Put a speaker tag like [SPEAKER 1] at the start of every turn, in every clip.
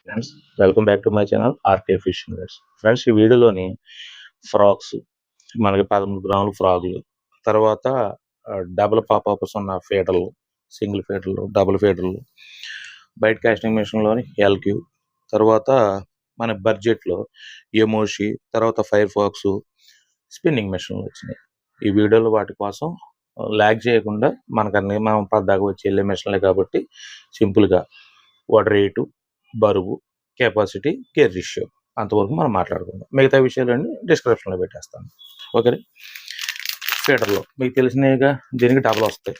[SPEAKER 1] Friends, welcome back to my channel RK fish ఇన్వెట్స్. Friends, ఈ వీడియోలోని ఫ్రాక్స్, మనకి 13 గ్రాముల ఫ్రాగులు, తర్వాత డబుల్ పాపాపస్ ఉన్న ఫీటర్లు, సింగిల్ ఫీటర్లు, డబుల్ ఫీటర్లు, బయట కాస్టింగ్ మిషన్లోని ఎల్క్యూ, తర్వాత మన బడ్జెట్లో ఎమోషి, తర్వాత ఫైర్ ఫాక్స్, స్పిన్నింగ్ మిషన్లు వచ్చినాయి. ఈ వీడియోలో వాటి కోసం ల్యాగ్ చేయకుండా మనకన్నీ మనం పద్దాకా వచ్చి వెళ్ళే మిషన్లే కాబట్టి సింపుల్గా వాటి రేటు, బరువు, కెపాసిటీ, గేర్ రేషియో అంతవరకు మనం మాట్లాడుకుందాం. మిగతా విషయాలన్నీ డిస్క్రిప్షన్లో పెట్టేస్తాను. ఓకే. ఫీటర్లో మీకు తెలిసినవిగా దీనికి డబల్ వస్తాయి.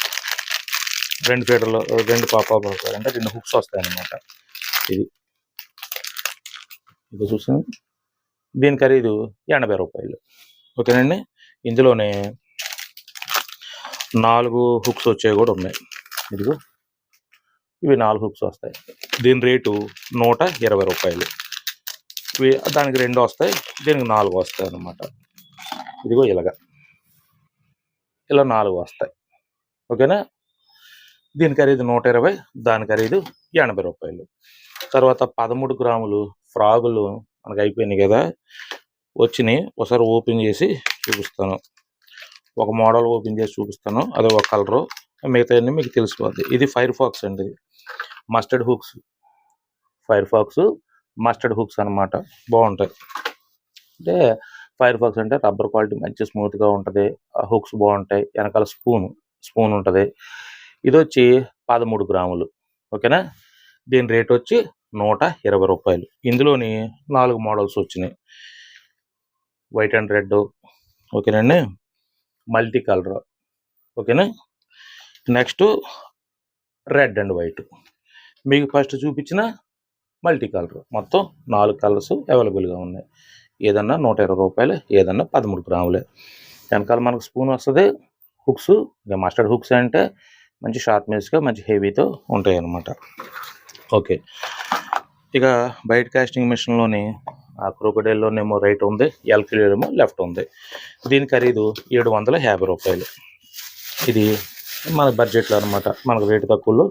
[SPEAKER 1] 2 ఫీటర్లు, 2 పాపాలు వస్తాయి, అంటే 2 హుక్స్ వస్తాయి అన్నమాట. ఇది చూసాను. దీని ఖరీదు 80 రూపాయలు. ఓకేనండి. ఇందులోనే 4 హుక్స్ వచ్చేవి కూడా ఉన్నాయి. ఇదిగో ఇవి 4 హుక్స్ వస్తాయి. దీని రేటు 120 రూపాయలు. దానికి 2 వస్తాయి, దీనికి 4 వస్తాయి అన్నమాట. ఇదిగో ఇలా 4 వస్తాయి. ఓకేనా. దీని ఖరీదు 120, దాని ఖరీదు 80 రూపాయలు. తర్వాత 13 గ్రాములు ఫ్రాగులు మనకు అయిపోయినాయి కదా, వచ్చినాయి. ఒకసారి ఓపెన్ చేసి చూపిస్తాను. ఒక మోడల్ ఓపెన్ చేసి చూపిస్తాను, అదే ఒక కలరు. మిగతా అన్నీ మీకు తెలిసిపోద్ది. ఇది ఫైర్ ఫాక్స్ అండి, mustard hooks. Firefox mustard hooks అనమాట. బాగుంటాయి. అంటే ఫైర్ ఫాక్స్ అంటే రబ్బర్ క్వాలిటీ మంచి స్మూత్గా ఉంటుంది. హుక్స్ బాగుంటాయి. వెనకాల స్పూన్ ఉంటుంది. ఇది వచ్చి 13 గ్రాములు. ఓకేనా. దీని రేట్ వచ్చి 120 రూపాయలు. ఇందులోని 4 మోడల్స్ వచ్చినాయి. వైట్ అండ్ రెడ్, ఓకేనండి. మల్టీ కలర్, ఓకేనా. Next red and white. మీకు ఫస్ట్ చూపించిన మల్టీ కలర్. మొత్తం 4 కలర్స్ అవైలబుల్గా ఉన్నాయి. ఏదన్నా 120 రూపాయలు, ఏదన్నా 13 గ్రాములే. వెనకాల మనకు స్పూన్ వస్తుంది. హుక్స్, ఇక మస్టర్డ్ హుక్స్ అంటే మంచి షార్ప్నెస్గా మంచి హెవీతో ఉంటాయి అన్నమాట. ఓకే. ఇక బయట కాస్టింగ్ మిషన్లోని ఆ క్రోకోడైల్లోనేమో రైట్ ఉంది, ఎల్క్యూలేమో లెఫ్ట్ ఉంది. దీని ఖరీదు 750 రూపాయలు. ఇది మన బడ్జెట్లో అనమాట. మనకు రేటు తక్కువలో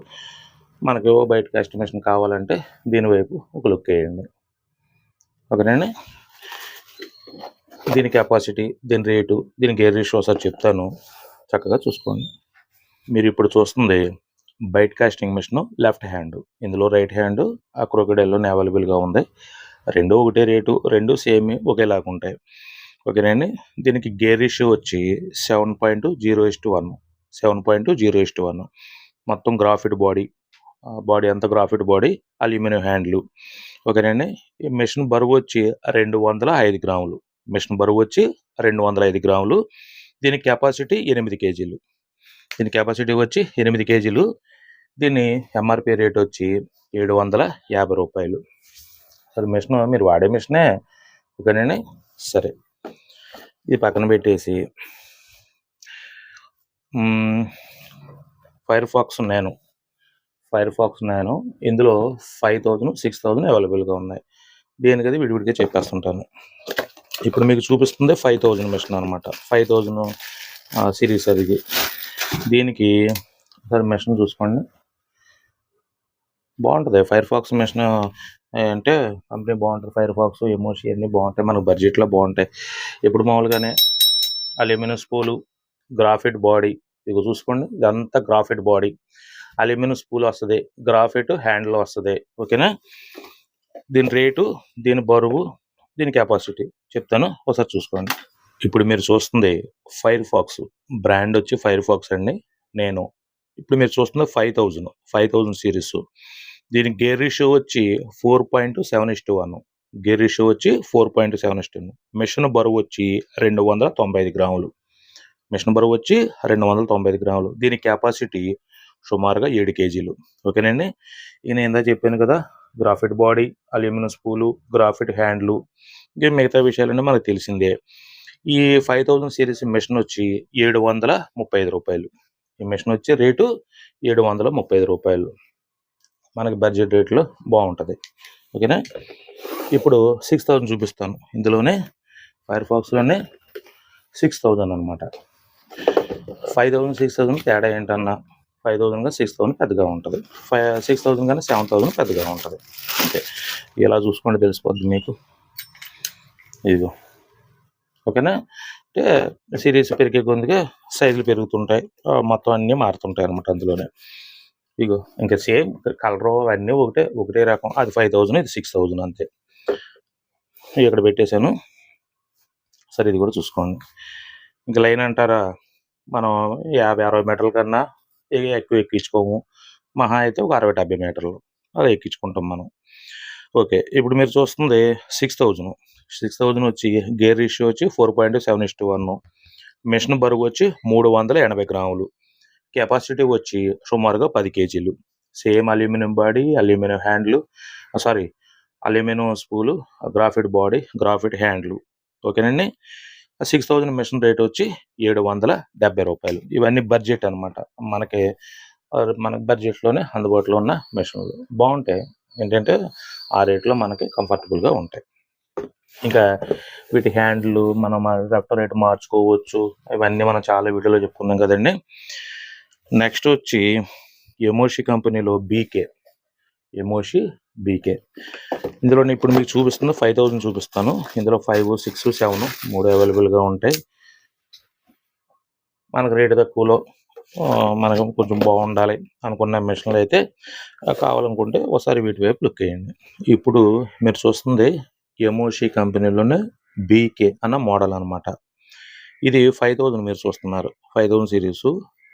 [SPEAKER 1] మనకి బయట కాస్టింగ్ మిషన్ కావాలంటే దీని వైపు ఒక లుక్ వేయండి. ఓకేనండి. దీని కెపాసిటీ, దీని రేటు, దీని గేర్ రేషియో ఒకసారి చెప్తాను, చక్కగా చూసుకోండి. మీరు ఇప్పుడు చూస్తుంది బయట కాస్టింగ్ మిషన్ లెఫ్ట్ హ్యాండ్. ఇందులో రైట్ హ్యాండ్ ఆ క్రోకోడైల్లోనే అవైలబుల్గా ఉంది. 2 ఒకటే రేటు, 2 సేమ్ ఒకేలాగా ఉంటాయి. ఓకేనండి. దీనికి గేర్ రేషియో వచ్చి 7.0:1. 7.0:1. మొత్తం గ్రాఫిట్ బాడీ అంతా గ్రాఫిట్ బాడీ, అల్యూమినియం హ్యాండ్లు. ఓకేనండి. ఈ మిషన్ బరువు వచ్చి 205 గ్రాములు. మిషన్ బరువు వచ్చి 205 గ్రాములు. దీని కెపాసిటీ 8 కేజీలు. దీని కెపాసిటీ వచ్చి 8 కేజీలు. దీని ఎంఆర్పి రేట్ వచ్చి 750 రూపాయలు. సరే, మిషన్ మీరు వాడే మిషనే. ఓకేనండి. సరే, ఇది పక్కన పెట్టేసి ఫైర్ ఫాక్స్ నేను ఇందులో 5000, 6000 అవైలబుల్గా ఉన్నాయి. దేనికది విడివిడిగా చెప్పేస్తుంటాను. ఇప్పుడు మీకు చూపిస్తుంది 5000 మిషన్ అనమాట. 5000 సిరీస్ అది. దీనికి సరే మిషన్ చూసుకోండి, బాగుంటుంది. ఫైర్ ఫాక్స్ మిషన్ అంటే కంపెనీ బాగుంటుంది. ఫైర్ ఫాక్స్, ఎమోషి అన్నీ బాగుంటాయి. మనకు బడ్జెట్లో బాగుంటాయి. ఇప్పుడు మామూలుగానే అల్యూమినియం స్పూలు, గ్రాఫైట్ బాడీ. ఇక చూసుకోండి, ఇదంతా గ్రాఫైట్ బాడీ, అల్యూమినియం స్పూల్ వస్తుంది, గ్రాఫైట్ హ్యాండిల్ వస్తుంది. ఓకేనా. దీని రేటు, దీని బరువు, దీని కెపాసిటీ చెప్తాను, ఒకసారి చూసుకోండి. ఇప్పుడు మీరు చూస్తుంది ఫైర్ ఫాక్స్ బ్రాండ్ వచ్చి ఫైర్ ఫాక్స్ అండి. ఇప్పుడు మీరు చూస్తుంది 5000 సిరీస్. దీని గేర్ రేషియో వచ్చి 4.7:1. గేర్ రేషియో వచ్చి 4.7:1. మిషన్ బరువు వచ్చి 295 గ్రాములు. మిషన్ బరువు వచ్చి 295 గ్రాములు. దీని కెపాసిటీ సుమారుగా 7 కేజీలు. ఓకేనండి. నేను ఇందా చెప్పాను కదా, graphite body, aluminium spool, graphite హ్యాండ్లు, ఇంకా మిగతా విషయాలన్నీ మనకు తెలిసిందే. ఈ 5000 సిరీస్ మిషన్ వచ్చి 735 రూపాయలు. ఈ మిషన్ వచ్చే రేటు 735 రూపాయలు. మనకి బడ్జెట్ రేట్లో బాగుంటుంది. ఓకేనా. ఇప్పుడు 6000 చూపిస్తాను. ఇందులోనే ఫైర్ ఫాక్స్లోనే 6000 అనమాట. 5000, 6000 తేడా ఏంటన్నా, 5,000 కానీ 6,000 పెద్దగా ఉంటుంది. 6,000 కానీ 7,000 పెద్దగా ఉంటుంది. ఓకే, ఇలా చూసుకోండి తెలిసిపోద్ది మీకు. ఇదిగో ఓకేనా. అంటే సిరీస్ పెరిగే కొద్దిగా సైజులు పెరుగుతుంటాయి, మొత్తం అన్నీ మారుతుంటాయి అనమాట అందులోనే. ఇగో ఇంకా సేమ్ కలరు అన్నీ ఒకటే రకం. అది 5,000, ఇది 6,000 అంతే. ఇక్కడ పెట్టేశాను. సరే ఇది కూడా చూసుకోండి. ఇంకా లైన్ అంటారా, మనం 50-60 మీటర్ల కన్నా ఎక్కువ ఎక్కించుకోము. మహా అయితే ఒక 60-70 మీటర్లు అలా ఎక్కించుకుంటాం మనం. ఓకే, ఇప్పుడు మీరు చూస్తుంది 6,000 వచ్చి గేర్ రేషియో వచ్చి 4.7:1, మిషన్ బరువు వచ్చి 380 గ్రాములు, కెపాసిటీ వచ్చి సుమారుగా 10 కేజీలు. సేమ్ అల్యూమినియం బాడీ, అల్యూమినియం హ్యాండ్లు, aluminium spool, graphite body, graphite హ్యాండ్లు. ఓకేనండి. 6,000 మిషన్ రేట్ వచ్చి 770 రూపాయలు. ఇవన్నీ బడ్జెట్ అనమాట. మనకి బడ్జెట్లోనే అందుబాటులో ఉన్న మిషన్లు బాగుంటాయి. ఏంటంటే ఆ రేట్లో మనకి కంఫర్టబుల్గా ఉంటాయి. ఇంకా వీటి హ్యాండ్లు మనం లెఫ్ట్ రైట్ మార్చుకోవచ్చు. ఇవన్నీ మనం చాలా వీడియోలో చెప్పుకున్నాం కదండి. నెక్స్ట్ వచ్చి ఎమోషి కంపెనీలో ఎమోషి బీకే. ఇందులో ఇప్పుడు మీకు చూపిస్తుంది 5,000 చూపిస్తాను. ఇందులో 5, 6, 7 3 అవైలబుల్గా ఉంటాయి. మనకు రేటు తక్కువలో మనకు కొంచెం బాగుండాలి అనుకున్న మిషన్లు అయితే కావాలనుకుంటే ఒకసారి వీటి వైపు లుక్ వేయండి. ఇప్పుడు మీరు చూస్తుంది ఎమోషి కంపెనీలోనే బీకే అన్న మోడల్ అనమాట. ఇది 5,000 మీరు చూస్తున్నారు. 5,000 సిరీసు.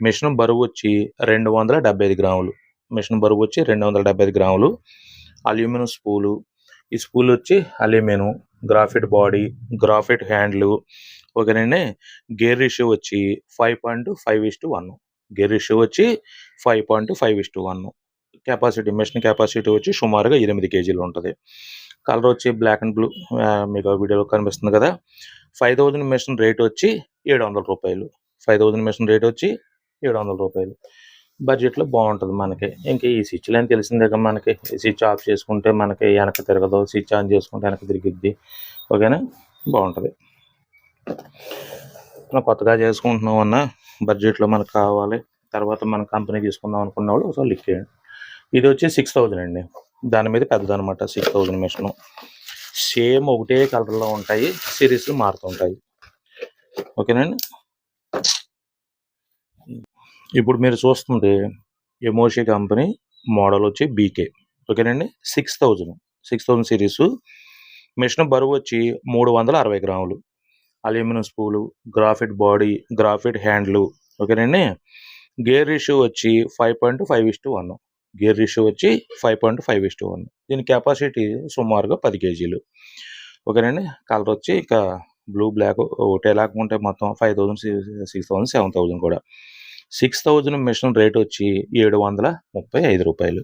[SPEAKER 1] మిషన్ బరువు వచ్చి 275 గ్రాములు. మిషన్ బరువు వచ్చి 275 గ్రాములు. అల్యూమినియం స్పూలు. ఈ స్పూల్ వచ్చి అల్యూమినియం, గ్రాఫైట్ బాడీ, గ్రాఫైట్ హ్యాండ్లు. ఓకేనండి. గేర్ రేషియో వచ్చి 5.5:1. గేర్ రేషియో వచ్చి 5.5:1. కెపాసిటీ, మిషన్ కెపాసిటీ వచ్చి సుమారుగా 8 కేజీలు ఉంటుంది. కలర్ వచ్చి బ్లాక్ అండ్ బ్లూ, మీకు వీడియోలో కనిపిస్తుంది కదా. 5,000 మిషన్ రేట్ వచ్చి 700 రూపాయలు. 5,000 మిషన్ రేట్ వచ్చి 700 రూపాయలు. బడ్జెట్లో బాగుంటుంది మనకి. ఇంకా ఈ స్విచ్లు అని తెలిసిందే కదా మనకి. స్విచ్ ఆఫ్ చేసుకుంటే మనకి వెనక్కి తిరగదు, స్విచ్ ఆన్ చేసుకుంటే వెనక్కి తిరిగిద్ది. ఓకేనా, బాగుంటుంది. మనం కొత్తగా చేసుకుంటున్నాం అన్న బడ్జెట్లో మనకు కావాలి, తర్వాత మన కంపెనీ తీసుకుందాం అనుకున్న వాళ్ళు ఒకసారి లిక్ చేయండి. ఇది వచ్చి 6,000 అండి. దాని మీద పెద్దదనమాట 6,000 మిషను. సేమ్ ఒకటే కలర్లో ఉంటాయి, సిరీస్లు మారుతుంటాయి. ఓకేనండి. ఇప్పుడు మీరు చూస్తుంది ఎమోషి కంపెనీ మోడల్ వచ్చి బీకే. ఓకేనండి. 6,000 సిరీసు. మిషన్ బరువు వచ్చి 360 గ్రాములు. Aluminium spool, graphite body, graphite హ్యాండ్లు. ఓకేనండి. గేర్ రేషియో వచ్చి 5.5:1. గేర్ రేషియో వచ్చి 5.5:1. దీని కెపాసిటీ సుమారుగా 10 కేజీలు. ఓకేనండి. కలర్ వచ్చి ఇక బ్లూ, బ్లాక్ ఒకటే లేకుంటే మొత్తం 5,000, 6,000, 7,000 కూడా. 6,000 మిషన్ రేట్ వచ్చి 735 రూపాయలు.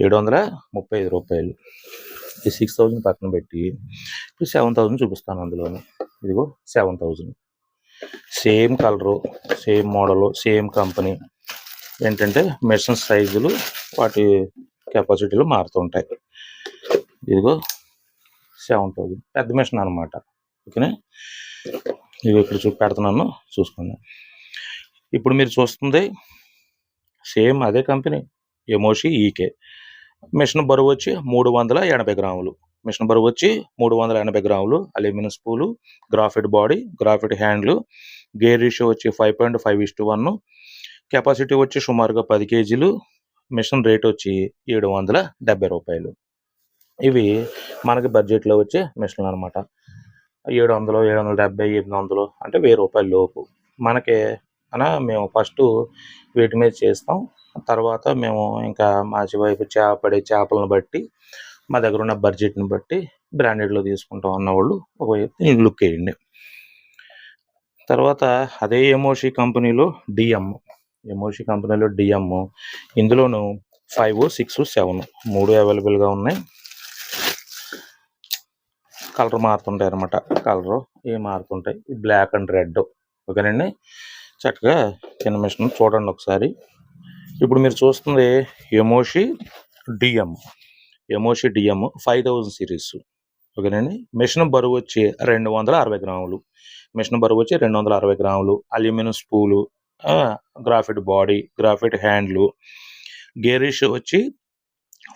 [SPEAKER 1] 735 రూపాయలు. ఈ 6,000 పక్కన పెట్టి ఇప్పుడు 7,000 చూపిస్తాను. అందులోనే ఇదిగో 7,000. Same colour, same model, same company. ఏంటంటే మిషన్ సైజులు వాటి కెపాసిటీలు మారుతుంటాయి. ఇదిగో 7,000 పెద్ద మిషన్ అనమాట. ఓకేనా. ఇవి ఇక్కడ పెడుతున్నాను, చూసుకోండి. ఇప్పుడు మీరు చూస్తుంది సేమ్ అదే కంపెనీ ఎమోషి ఈకే. మిషన్ బరువు వచ్చి 380 గ్రాములు. మిషన్ బరువు వచ్చి 380 గ్రాములు. Aluminium spool, graphite body, graphite హ్యాండ్లు. గేర్ రేషియో వచ్చి 5.5:1. కెపాసిటీ వచ్చి సుమారుగా 10 కేజీలు. మిషన్ రేట్ వచ్చి 770 రూపాయలు. ఇవి మనకి బడ్జెట్లో వచ్చే మిషన్లు అనమాట. 700, 770, 800 అంటే 1000 రూపాయల లోపు మనకి మేము ఫస్ట్ వీటి మీద చేస్తాం. తర్వాత మేము ఇంకా మాచి వైపు పడే చేపలను బట్టి, మా దగ్గర ఉన్న బడ్జెట్ని బట్టి బ్రాండెడ్లో తీసుకుంటాం అన్నవాళ్ళు ఒకవైపు లుక్ వేయండి. తర్వాత అదే ఎమోషి కంపెనీలో డిఎం. ఇందులోనూ 5, 6, 7 3 అవైలబుల్గా ఉన్నాయి. కలర్ మారుతుంటాయి అనమాట. కలరు ఇవి మారుతుంటాయి. Black and red. ఓకేనండి. చక్కగా చిన్న మిషన్ చూడండి ఒకసారి. ఇప్పుడు మీరు చూస్తుంది ఎమోషి డిఎం 5,000 సిరీస్. ఓకేనండి. మిషన్ బరువు వచ్చి 260 గ్రాములు. మిషన్ బరువు వచ్చి 260 గ్రాములు. Aluminium spool, graphite body, graphite హ్యాండ్లు. గేర్ రేషియో వచ్చి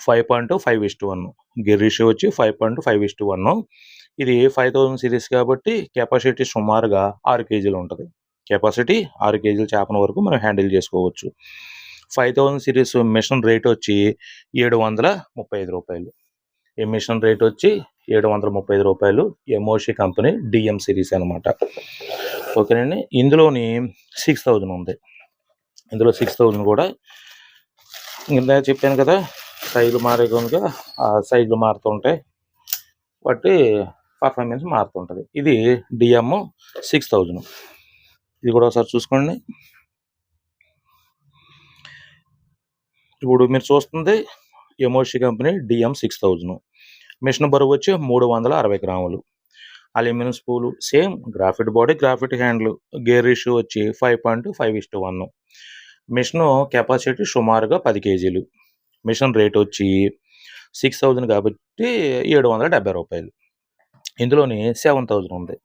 [SPEAKER 1] 5.5:1. గేర్ రేషియో వచ్చి 5.5:1. ఇది 5000 సిరీస్ కాబట్టి కెపాసిటీ సుమారుగా 6 కేజీలు ఉంటుంది. కెపాసిటీ 6 కేజీల చేపల వరకు మనం హ్యాండిల్ చేసుకోవచ్చు. 5000 సిరీస్ మిషన్ రేట్ వచ్చి రూ. 735. ఈ మిషన్ రేట్ వచ్చి రూ. 735. ఎంఓసి కంపెనీ డిఎం సిరీస్ అనమాట. ఓకేనండి. ఇందులోని 6000 ఉంది. ఇందులో 6000 కూడా ఇందా చెప్పాను కదా, సైజులు మారే కనుక ఆ సైజులు మారుతుంటాయి, బట్టి పర్ఫార్మెన్స్ మారుతుంటుంది. ఇది డిఎం 6000. ఇది కూడా ఒకసారి చూసుకోండి. ఇప్పుడు మీరు చూస్తుంది ఎంఓసి కంపెనీ డిఎం 6000. మిషన్ బరువు వచ్చి 360 గ్రాములు. Aluminium spool same graphite body, graphite హ్యాండ్లు. గేర్ రేషియో వచ్చి 5.5:1. మిషన్ కెపాసిటీ సుమారుగా 10 కేజీలు. మిషన్ రేట్ వచ్చి 6000 కాబట్టి రూ. 770. ఇందులోని 7000 ఉంది.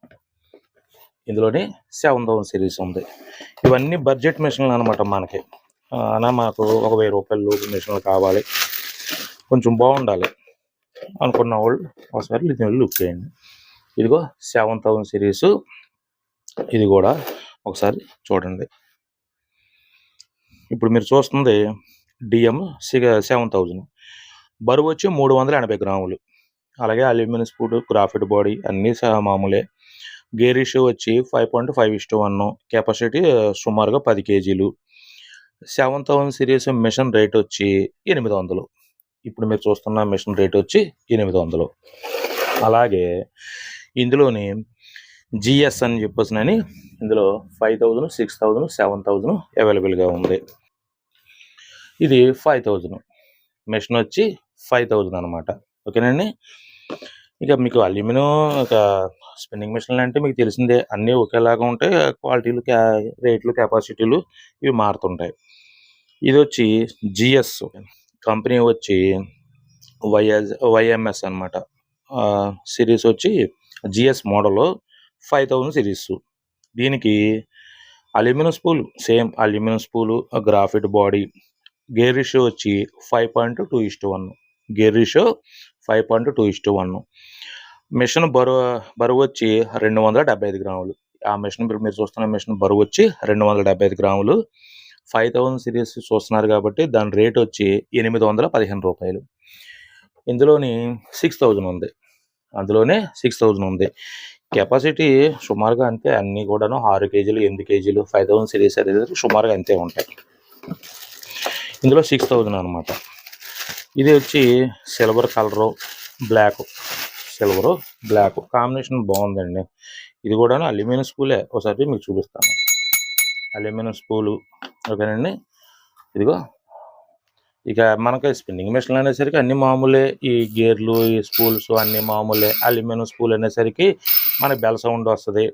[SPEAKER 1] ఇందులోని 7000 సిరీస్ ఉంది. ఇవన్నీ బడ్జెట్ మిషన్లు అనమాట. మనకి మాకు ఒక రూ. 1000 మిషన్లు కావాలి, కొంచెం బాగుండాలి అనుకున్న వాళ్ళు ఒకసారి ఇది లుక్ చేయండి. ఇదిగో 7000 సిరీసు. ఇది కూడా ఒకసారి చూడండి. ఇప్పుడు మీరు చూస్తుంది డిఎం 7000. బరువు వచ్చి 380 గ్రాములు. అలాగే అల్యూమినియం స్పూడ్, గ్రాఫిట్ బాడీ అన్నీ మామూలే. గేర్ రేషియో వచ్చి 5.5:1. కెపాసిటీ సుమారుగా 10 కేజీలు. 7000 సిరీస్ మిషన్ రేట్ వచ్చి 800. ఇప్పుడు మీరు చూస్తున్న మిషన్ రేట్ వచ్చి 800. అలాగే ఇందులోని జిఎస్ అని చెప్పేసినని ఇందులో 5000, 6000, 7000 అవైలబుల్గా ఉంది. ఇది 5000. మిషన్ వచ్చి 5000 అనమాట. ఓకేనండి. ఇక మీకు అల్యూమినియం ఇక స్పిన్నింగ్ మిషన్లు అంటే మీకు తెలిసిందే, అన్నీ ఒకేలాగా ఉంటాయి. క్వాలిటీలు, రేట్లు, కెపాసిటీలు ఇవి మారుతుంటాయి. ఇది వచ్చి జిఎస్ కంపెనీ వచ్చి వైఎంఎస్ అనమాట. సిరీస్ వచ్చి జిఎస్ మోడల్ 5000 సిరీస్. దీనికి aluminium spool same aluminium spool, graphite body. Gear ratio వచ్చి 5.2:1. Gear ratio 5.2:1. మిషన్ బరువు వచ్చి 275 గ్రాములు. ఆ మిషన్ మీరు చూస్తున్న మిషన్ బరువు వచ్చి 275 గ్రాములు. 5000 సిరీస్ చూస్తున్నారు కాబట్టి దాని రేట్ వచ్చి రూ. 815. ఇందులోని 6000 ఉంది. అందులోనే 6000 ఉంది. కెపాసిటీ సుమారుగా అంతే, అన్నీ కూడాను 6 కేజీలు, 8 కేజీలు. 5000 సిరీస్ అనేది సుమారుగా అంతే ఉంటాయి. ఇందులో 6000 అనమాట. ఇది వచ్చి silver colour, black, silver black combination బాగుందండి. ఇది కూడా అల్యూమినియం స్పూలే. ఒకసారి మీకు చూపిస్తాను. Aluminium spool. ఓకేనండి. ఇదిగో ఇక మనకి స్పిన్నింగ్ మిషన్లు అనేసరికి అన్ని మామూలే. ఈ గేర్లు, ఈ స్పూల్స్ అన్నీ మామూలే. అల్యూమినియం స్పూల్ అనేసరికి మనకి బెల్ సౌండ్ వస్తుంది.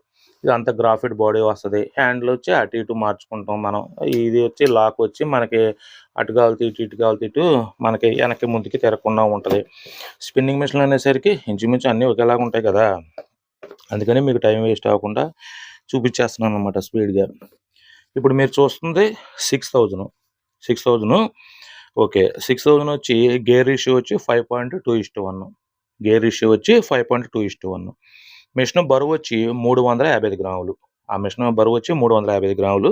[SPEAKER 1] ఇదంతా గ్రాఫిట్ బాడీ వస్తుంది. హ్యాండిల్ వచ్చి అటు ఇటు మార్చుకుంటాం మనం. ఇది వచ్చి లాక్ వచ్చి మనకి అటు కావాలి ఇటు కావాలి ఇటు మనకి వెనక్కి ముందుకి తిరగకుండా ఉంటుంది. స్పిన్నింగ్ మిషన్లు అనేసరికి ఇంచుమించు అన్నీ ఒకేలాగా ఉంటాయి కదా, అందుకని మీకు టైం వేస్ట్ అవ్వకుండా చూపించేస్తున్నాను అనమాట స్పీడ్గా. ఇప్పుడు మీరు చూస్తుంది 6000. ఓకే. 6000 వచ్చి గేర్ రేషియో వచ్చి 5.2:1. గేర్ రేషియో వచ్చి 5.2:1. మిషన్ బరువు వచ్చి 350 గ్రాములు. ఆ మిషన్ బరువు వచ్చి 350 గ్రాములు.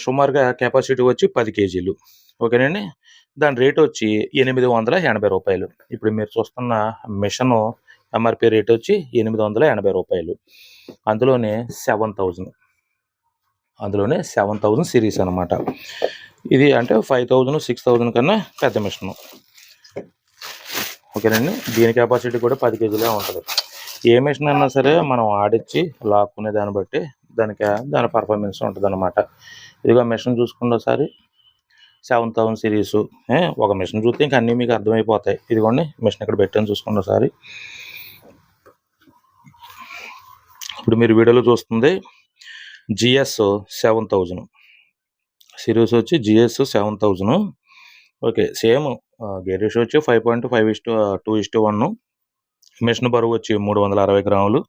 [SPEAKER 1] సుమారుగా కెపాసిటీ వచ్చి 10 కేజీలు. ఓకేనండి. దాని రేట్ వచ్చి రూ. 880. ఇప్పుడు మీరు చూస్తున్న మిషను ఎంఆర్పి రేట్ వచ్చి రూ. 880. అందులోనే 7000 సిరీస్ అనమాట. ఇది అంటే 5000, 6000 కన్నా పెద్ద మిషను. ఓకేనండి. దీని కెపాసిటీ కూడా 10 కేజీలే ఉంటుంది. ఏ మిషన్ అయినా సరే మనం ఆడిచ్చి లాక్కునే దాన్ని బట్టి దాని పర్ఫార్మెన్స్ ఉంటుంది అనమాట. ఇదిగో మిషన్ చూసుకుంటే ఒకసారి 7000 సిరీసు. ఒక మిషన్ చూస్తే ఇంకా అన్నీ మీకు అర్థమైపోతాయి. ఇదిగోండి మిషన్ ఇక్కడ పెట్టాను, చూసుకోండి ఒకసారి. ఇప్పుడు మీరు వీడియోలో చూస్తుంది జిఎస్ 7000 సిరీస్ వచ్చి GS 7000. Okay. Same gear ratio వచ్చి 5.5:2:1. మిషన్ బరువు వచ్చి 360 గ్రాములు.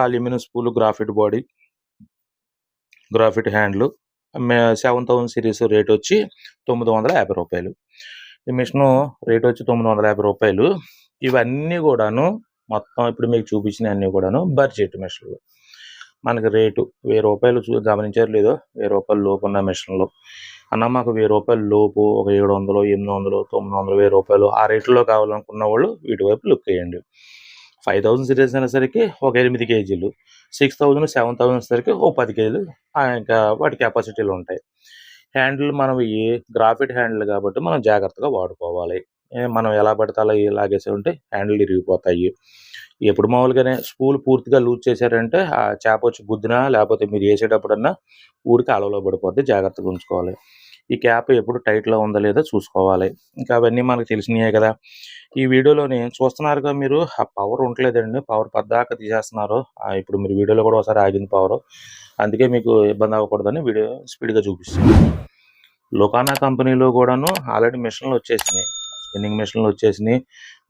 [SPEAKER 1] Aluminium spool, graphite body. Graphite హ్యాండ్లు 7000 సిరీస్ రేట్ వచ్చి రూ. 950. ఈ మిషను రేట్ వచ్చి రూ. 950. ఇవన్నీ కూడాను మొత్తం ఇప్పుడు మీకు చూపించినవన్నీ కూడాను బడ్జెట్ మిషన్లు. మనకి రేటు రూ. 1000 గమనించారు లేదో, రూ. 1000 లోపు ఉన్న మిషన్లు. అన్న మాకు రూ. 1000 లోపు ఒక 700, 800, 900, రూ. 1000 ఆ రేట్లో కావాలనుకున్న వాళ్ళు వీటి వైపు లుక్ వేయండి. 5000 సిరీస్ అనేసరికి ఒక 8 కేజీలు, 6000, 7000 సరికి ఓ 10 కేజీలు ఇంకా వాటి కెపాసిటీలు ఉంటాయి. హ్యాండిల్ మనం ఈ గ్రాఫిట్ హ్యాండిల్ కాబట్టి మనం జాగ్రత్తగా వాడుకోవాలి. మనం ఎలా పడితే అలా లాగేసి ఉంటే హ్యాండిల్ ఇరిగిపోతాయి. ఎప్పుడు మామూలుగానే స్పూల్ పూర్తిగా లూజ్ చేశారంటే ఆ చేప వచ్చి గుద్దినా లేకపోతే మీరు వేసేటప్పుడన్నా ఊడి కాలువలో పడిపోద్ది. జాగ్రత్తగా ఉంచుకోవాలి. ఈ క్యాప్ ఎప్పుడు టైట్లో ఉందా లేదా చూసుకోవాలి. ఇంకా అవన్నీ మనకు తెలిసినాయే కదా. ఈ వీడియోలోని చూస్తున్నారుగా మీరు, ఆ పవర్ ఉండలేదండి, పవర్ పద్దాక తీసేస్తున్నారు. ఇప్పుడు మీరు వీడియోలో కూడా ఒకసారి ఆగింది పవర్, అందుకే మీకు ఇబ్బంది అవ్వకూడదని వీడియో స్పీడ్గా చూపిస్తుంది. లొకానా కంపెనీలో కూడాను ఆల్రెడీ మిషన్లు వచ్చేసినాయి, స్పిన్నింగ్ మిషన్లు వచ్చేసినాయి,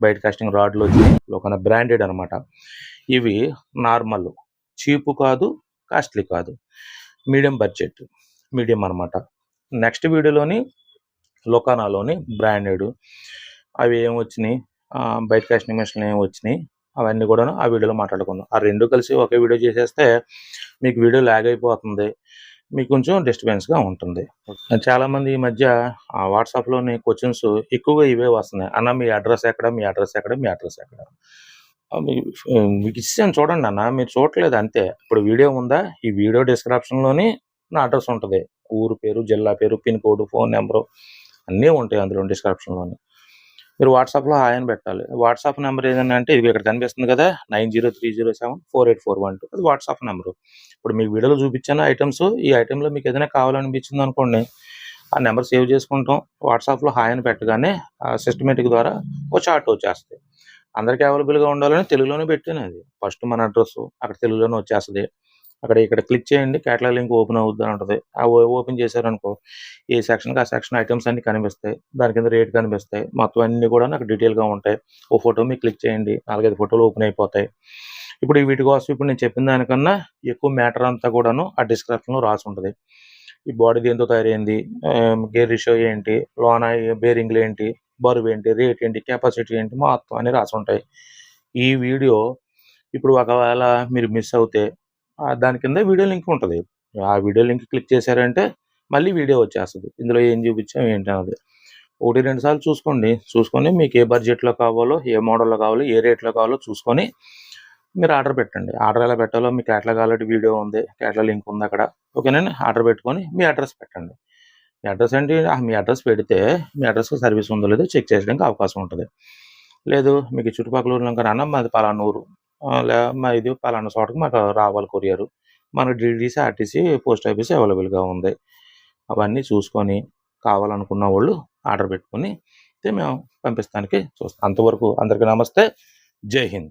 [SPEAKER 1] బయట కాస్టింగ్ రాడ్లు వచ్చినాయి. లొకానా బ్రాండెడ్ అనమాట. ఇవి నార్మల్, చీపు కాదు, కాస్ట్లీ కాదు, మీడియం బడ్జెట్, మీడియం అనమాట. నెక్స్ట్ వీడియోలోని లొకానాలోని బ్రాండెడ్ అవి ఏం వచ్చినాయి, బయట కాస్టింగ్ మిషన్లు ఏం వచ్చినాయి, అవన్నీ కూడాను ఆ వీడియోలో మాట్లాడుకుందాం. ఆ రెండు కలిసి ఒకే వీడియో చేసేస్తే మీకు వీడియో ల్యాగ్ అయిపోతుంది, మీకు కొంచెం డిస్టర్బెన్స్గా ఉంటుంది. చాలామంది ఈ మధ్య వాట్సాప్లోని క్వశ్చన్స్ ఎక్కువగా ఇవే వస్తున్నాయి. అన్న మీ అడ్రస్ ఎక్కడ, మీ అడ్రస్ ఎక్కడ, మీ అడ్రస్ ఎక్కడ. మీకు ఇచ్చాను చూడండి అన్న, మీరు చూడలేదు అంతే. ఇప్పుడు వీడియో ఉందా, ఈ వీడియో డిస్క్రిప్షన్లోని నా అడ్రస్ ఉంటుంది. ఊరు పేరు, జిల్లా పేరు, పిన్ కోడ్, ఫోన్ నెంబరు అన్నీ ఉంటాయి అందులో డిస్క్రిప్షన్లోని. మీరు వాట్సాప్లో హాయ్ అని పెట్టాలి. వాట్సాప్ నెంబర్ ఏదైనా అంటే ఇది ఇక్కడ కనిపిస్తుంది కదా, 9030748481, అది వాట్సాప్ నెంబరు. ఇప్పుడు మీకు వీడియోలో చూపించాను ఐటమ్స్, ఈ ఐటెంలో మీకు ఏదైనా కావాలనిపించింది అనుకోండి, ఆ నెంబర్ సేవ్ చేసుకుంటాం. వాట్సాప్లో హాయ్ అని పెట్టగానే సిస్టమేటిక్ ద్వారా ఒక చార్ట్ వచ్చేస్తుంది. అందరికీ అవైలబుల్గా ఉండాలని తెలుగులోనే పెట్టాను. అది ఫస్ట్ మన అడ్రస్ అక్కడ తెలుగులోనే వచ్చేస్తుంది. ఇక్కడ క్లిక్ చేయండి, క్యాటలాగ్ లింక్ ఓపెన్ అవుద్ది అని ఉంటుంది. ఆ ఓపెన్ చేశారనుకో ఏ సెక్షన్కి ఆ సెక్షన్ ఐటమ్స్ అన్ని కనిపిస్తాయి, దాని కింద రేట్ కనిపిస్తాయి, మొత్తం అన్నీ కూడా నాకు డీటెయిల్గా ఉంటాయి. ఓ ఫోటో మీకు క్లిక్ చేయండి, 4-5 ఫోటోలు ఓపెన్ అయిపోతాయి. ఇప్పుడు వీటి కోసం ఇప్పుడు నేను చెప్పిన దానికన్నా ఎక్కువ మ్యాటర్ అంతా కూడాను ఆ డిస్క్రిప్షన్లో రాసి ఉంటుంది. ఈ బాడీ దేంతో తయారైంది, గేర్ రేషియో ఏంటి, లోన బేరింగ్లు ఏంటి, బరువు ఏంటి, రేట్ ఏంటి, కెపాసిటీ ఏంటి, మొత్తం అన్నీ రాసి ఉంటాయి. ఈ వీడియో ఇప్పుడు ఒకవేళ మీరు మిస్ అవుతే దాని కింద వీడియో లింక్ ఉంటుంది. ఆ వీడియో లింక్ క్లిక్ చేశారంటే మళ్ళీ వీడియో వచ్చేస్తుంది, ఇందులో ఏం చూపించాం ఏంటి అన్నది. 1-2 సార్లు చూసుకొని మీకు ఏ బడ్జెట్లో కావాలో, ఏ మోడల్లో కావాలో, ఏ రేట్లో కావాలో చూసుకొని మీరు ఆర్డర్ పెట్టండి. ఆర్డర్ ఎలా పెట్టాలో మీకు క్యాటలాగ్ ఆల్రెడీ వీడియో ఉంది, క్యాటలాగ్ లింక్ ఉంది అక్కడ. ఓకేనండి. ఆర్డర్ పెట్టుకొని మీ అడ్రస్ పెట్టండి. మీ అడ్రస్ ఏంటి, మీ అడ్రస్ పెడితే మీ అడ్రస్కి సర్వీస్ ఉందో లేదో చెక్ చేయడానికి అవకాశం ఉంటుంది. లేదు మీకు చుట్టుపక్కల ఊర్లో కానీ అన్న మాది పలానా ఊరు, మా ఇది పలానా చోటకి మాకు రావాలి కొరియరు, మనకు డిటీసీ, ఆర్టీసీ, పోస్ట్ ఆఫీస్ అవైలబుల్గా ఉంది. అవన్నీ చూసుకొని కావాలనుకున్న వాళ్ళు ఆర్డర్ పెట్టుకొని మేము పంపిస్తానికి చూస్తాం. అంతవరకు అందరికీ నమస్తే, జై హింద్.